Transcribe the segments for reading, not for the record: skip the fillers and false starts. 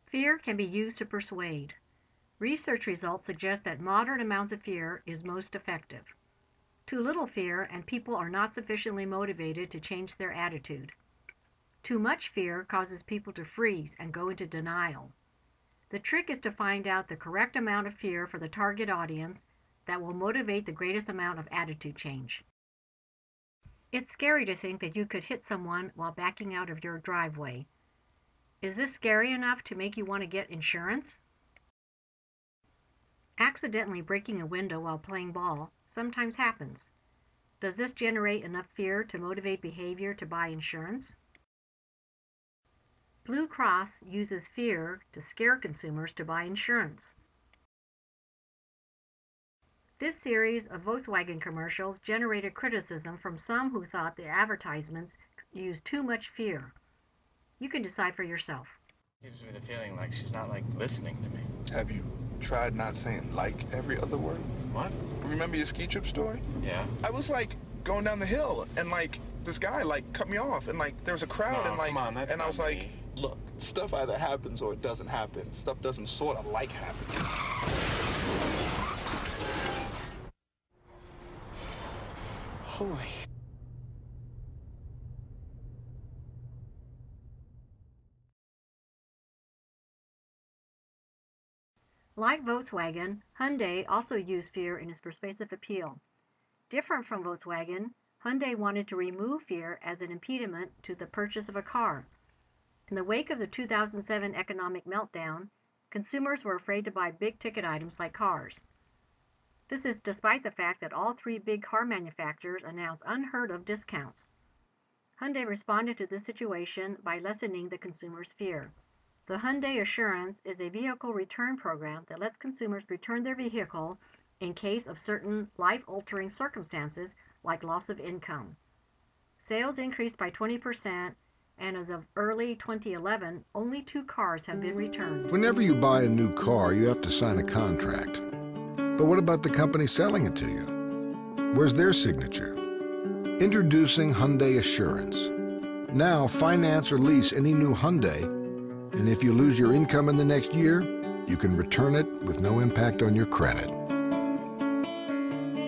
Fear can be used to persuade. Research results suggest that moderate amounts of fear is most effective. Too little fear and people are not sufficiently motivated to change their attitude. Too much fear causes people to freeze and go into denial. The trick is to find out the correct amount of fear for the target audience that will motivate the greatest amount of attitude change. It's scary to think that you could hit someone while backing out of your driveway. Is this scary enough to make you want to get insurance? Accidentally breaking a window while playing ball sometimes happens. Does this generate enough fear to motivate behavior to buy insurance? Blue Cross uses fear to scare consumers to buy insurance. This series of Volkswagen commercials generated criticism from some who thought the advertisements used too much fear. You can decide for yourself. Gives me the feeling like she's not listening to me. Have you tried not saying like every other word? What? Remember your ski trip story? Yeah. I was going down the hill and this guy cut me off and there was a crowd No, and come on, that's and I was not me. look, stuff either happens or it doesn't happen. Stuff doesn't sort of happen. Holy. Like Volkswagen, Hyundai also used fear in its persuasive appeal. Different from Volkswagen, Hyundai wanted to remove fear as an impediment to the purchase of a car. In the wake of the 2007 economic meltdown, consumers were afraid to buy big-ticket items like cars. This is despite the fact that all three big car manufacturers announced unheard-of discounts. Hyundai responded to this situation by lessening the consumer's fear. The Hyundai Assurance is a vehicle return program that lets consumers return their vehicle in case of certain life-altering circumstances like loss of income. Sales increased by 20%, and as of early 2011, only 2 cars have been returned. Whenever you buy a new car, you have to sign a contract. But what about the company selling it to you? Where's their signature? Introducing Hyundai Assurance. Now, finance or lease any new Hyundai, and if you lose your income in the next year, you can return it with no impact on your credit.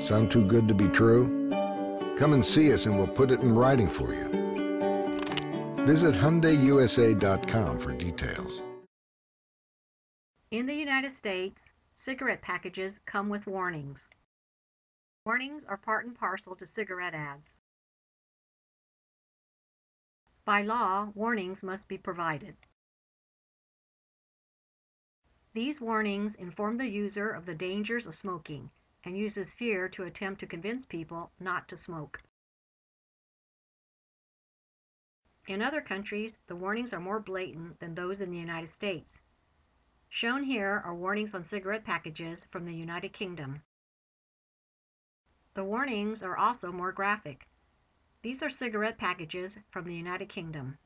Sound too good to be true? Come and see us and we'll put it in writing for you. Visit HyundaiUSA.com for details. In the United States, cigarette packages come with warnings. Warnings are part and parcel to cigarette ads. By law, warnings must be provided. These warnings inform the user of the dangers of smoking and uses fear to attempt to convince people not to smoke. In other countries, the warnings are more blatant than those in the United States. Shown here are warnings on cigarette packages from the United Kingdom. The warnings are also more graphic. These are cigarette packages from the United Kingdom.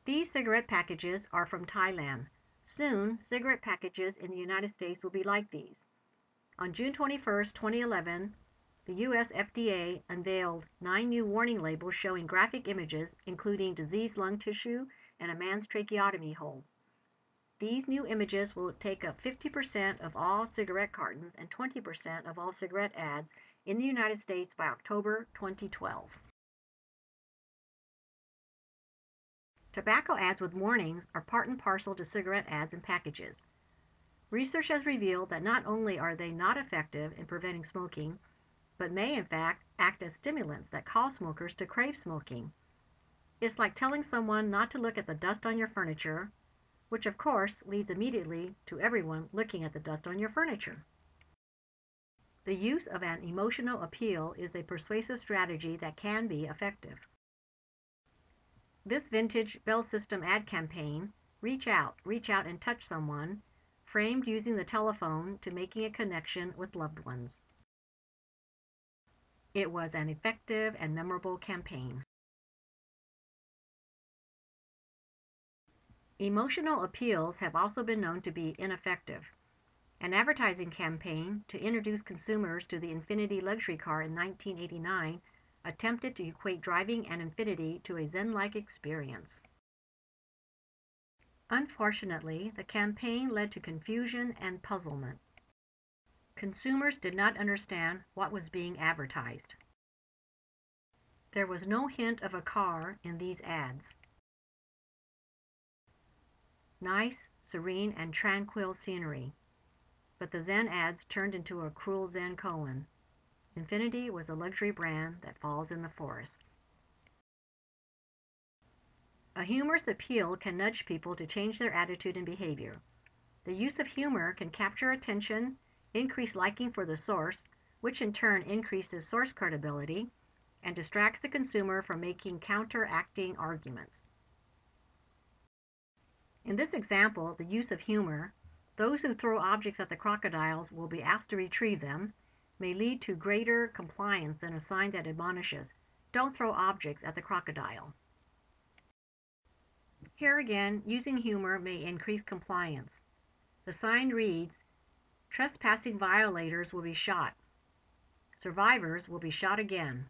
These cigarette packages are from Thailand. Soon, cigarette packages in the United States will be like these. On June 21, 2011, the U.S. FDA unveiled 9 new warning labels showing graphic images, including diseased lung tissue and a man's tracheotomy hole. These new images will take up 50% of all cigarette cartons and 20% of all cigarette ads in the United States by October 2012. Tobacco ads with warnings are part and parcel to cigarette ads and packages. Research has revealed that not only are they not effective in preventing smoking, but may in fact act as stimulants that cause smokers to crave smoking. It's like telling someone not to look at the dust on your furniture, which of course leads immediately to everyone looking at the dust on your furniture. The use of an emotional appeal is a persuasive strategy that can be effective. This vintage Bell System ad campaign, reach out and touch someone, framed using the telephone to making a connection with loved ones. It was an effective and memorable campaign. Emotional appeals have also been known to be ineffective. An advertising campaign to introduce consumers to the Infiniti luxury car in 1989 attempted to equate driving an Infiniti to a Zen-like experience. Unfortunately, the campaign led to confusion and puzzlement. Consumers did not understand what was being advertised. There was no hint of a car in these ads. Nice, serene, and tranquil scenery. But the Zen ads turned into a cruel Zen koan. Infinity was a luxury brand that falls in the forest. A humorous appeal can nudge people to change their attitude and behavior. The use of humor can capture attention, increase liking for the source, which in turn increases source credibility, and distracts the consumer from making counteracting arguments. In this example, the use of humor, those who throw objects at the crocodiles will be asked to retrieve them, may lead to greater compliance than a sign that admonishes, "Don't throw objects at the crocodile." Here again, using humor may increase compliance. The sign reads, "Trespassing violators will be shot. Survivors will be shot again."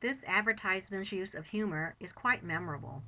This advertisement's use of humor is quite memorable.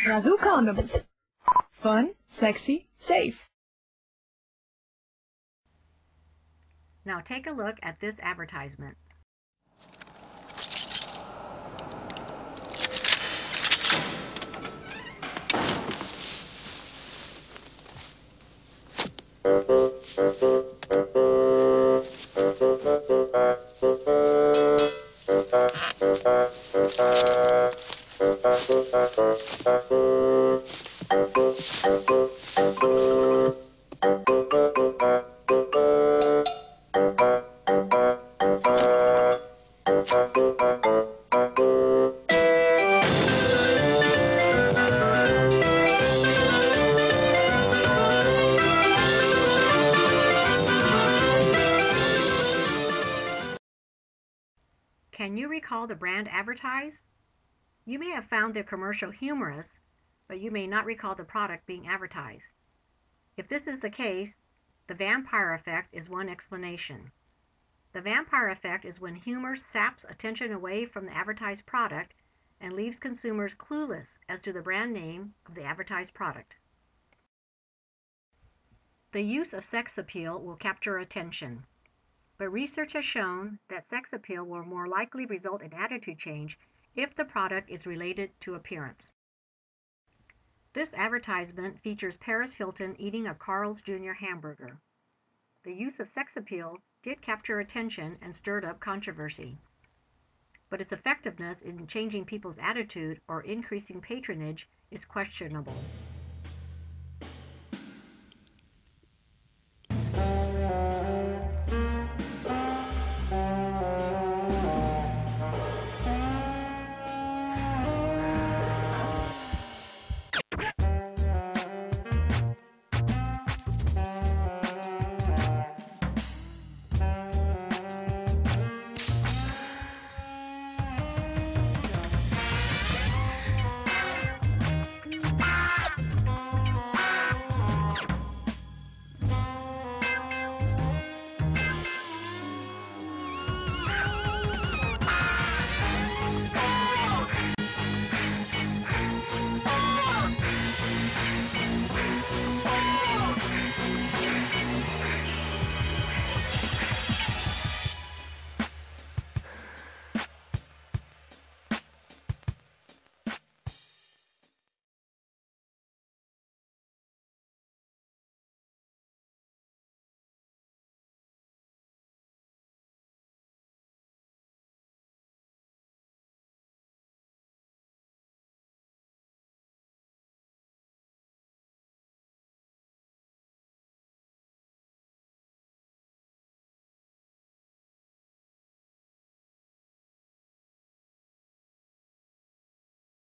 Razoo condoms. Fun, sexy, safe. Now take a look at this advertisement. Can you recall the brand advertised? You may have found the commercial humorous, but you may not recall the product being advertised. If this is the case, the vampire effect is one explanation. The vampire effect is when humor saps attention away from the advertised product and leaves consumers clueless as to the brand name of the advertised product. The use of sex appeal will capture attention. But research has shown that sex appeal will more likely result in attitude change if the product is related to appearance. This advertisement features Paris Hilton eating a Carl's Jr. hamburger. The use of sex appeal did capture attention and stirred up controversy. But its effectiveness in changing people's attitude or increasing patronage is questionable.